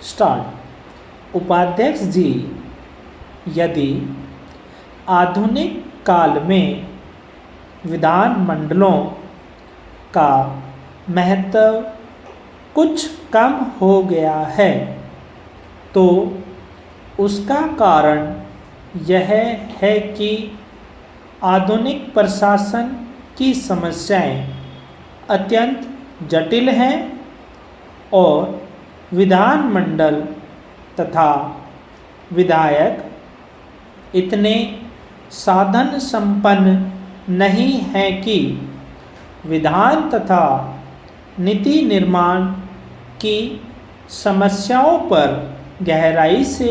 Start. उपाध्यक्ष जी, यदि आधुनिक काल में विधानमंडलों का महत्व कुछ कम हो गया है तो उसका कारण यह है कि आधुनिक प्रशासन की समस्याएं अत्यंत जटिल हैं और विधानमंडल तथा विधायक इतने साधन संपन्न नहीं हैं कि विधान तथा नीति निर्माण की समस्याओं पर गहराई से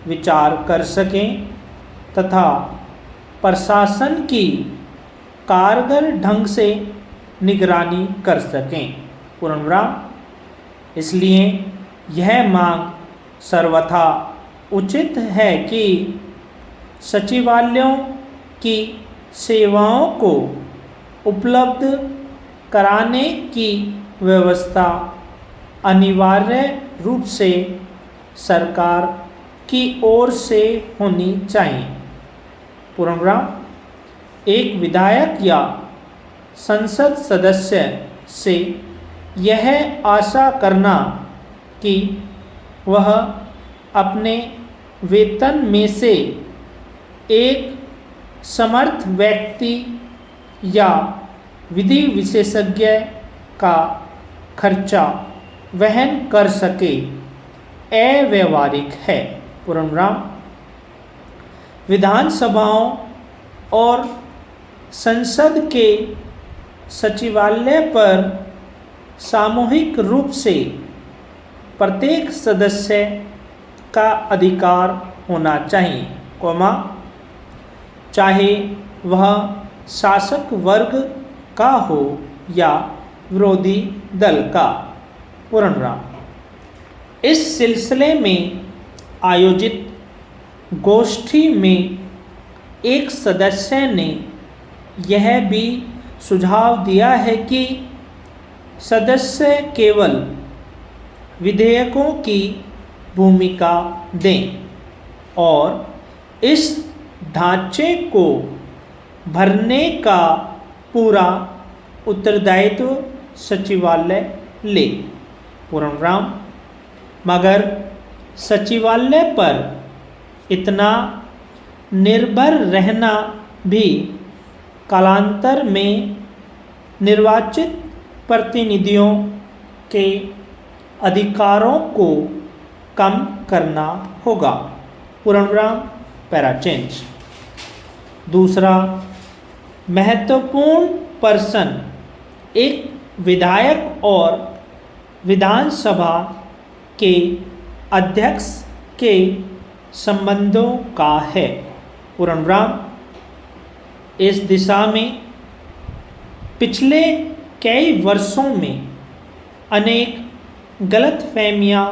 विचार कर सकें तथा प्रशासन की कारगर ढंग से निगरानी कर सकें। पूर्णविराम। इसलिए यह मांग सर्वथा उचित है कि सचिवालयों की सेवाओं को उपलब्ध कराने की व्यवस्था अनिवार्य रूप से सरकार की ओर से होनी चाहिए। पूर्णविराम। एक विधायक या संसद सदस्य से यह आशा करना कि वह अपने वेतन में से एक समर्थ व्यक्ति या विधि विशेषज्ञ का खर्चा वहन कर सके अव्यावहारिक है। पूर्णविराम। विधानसभाओं और संसद के सचिवालय पर सामूहिक रूप से प्रत्येक सदस्य का अधिकार होना चाहिए, चाहे वह शासक वर्ग का हो या विरोधी दल का। पूर्णविराम। इस सिलसिले में आयोजित गोष्ठी में एक सदस्य ने यह भी सुझाव दिया है कि सदस्य केवल विधेयकों की भूमिका दें और इस ढांचे को भरने का पूरा उत्तरदायित्व सचिवालय ले। पूर्णविराम। मगर सचिवालय पर इतना निर्भर रहना भी कालांतर में निर्वाचित प्रतिनिधियों के अधिकारों को कम करना होगा। पूर्णविराम। Para change. दूसरा महत्वपूर्ण पर्सन एक विधायक और विधानसभा के अध्यक्ष के संबंधों का है। पूर्णविराम। इस दिशा में पिछले कई वर्षों में अनेक गलतफहमियां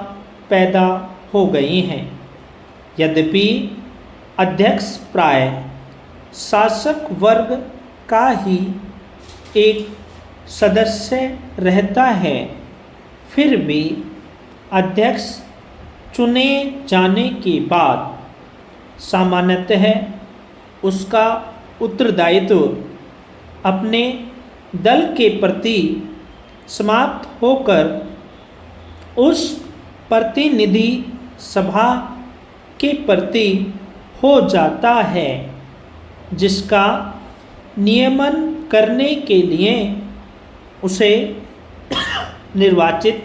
पैदा हो गई हैं। यद्यपि अध्यक्ष प्राय शासक वर्ग का ही एक सदस्य रहता है, फिर भी अध्यक्ष चुने जाने के बाद सामान्यतः उसका उत्तरदायित्व अपने दल के प्रति समाप्त होकर उस प्रतिनिधि सभा के प्रति हो जाता है जिसका नियमन करने के लिए उसे निर्वाचित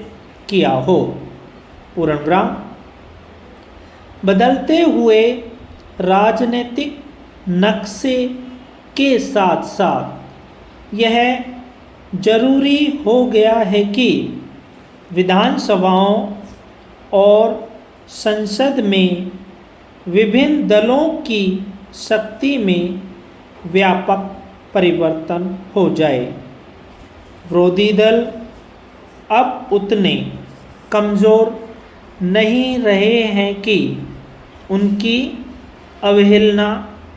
किया हो। पूर्णविराम। बदलते हुए राजनीतिक नक्शे के साथ साथ यह जरूरी हो गया है कि विधानसभाओं और संसद में विभिन्न दलों की शक्ति में व्यापक परिवर्तन हो जाए। विरोधी दल अब उतने कमज़ोर नहीं रहे हैं कि उनकी अवहेलना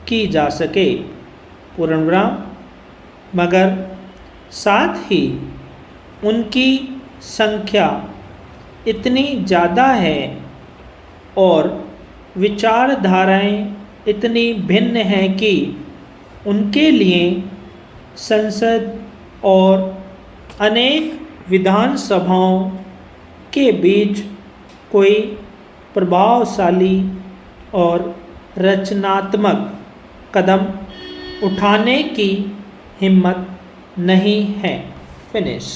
की जा सके। पूर्णविराम। मगर साथ ही उनकी संख्या इतनी ज़्यादा है और विचारधाराएं इतनी भिन्न हैं कि उनके लिए संसद और अनेक विधानसभाओं के बीच कोई प्रभावशाली और रचनात्मक कदम उठाने की हिम्मत नहीं है। फिनिश।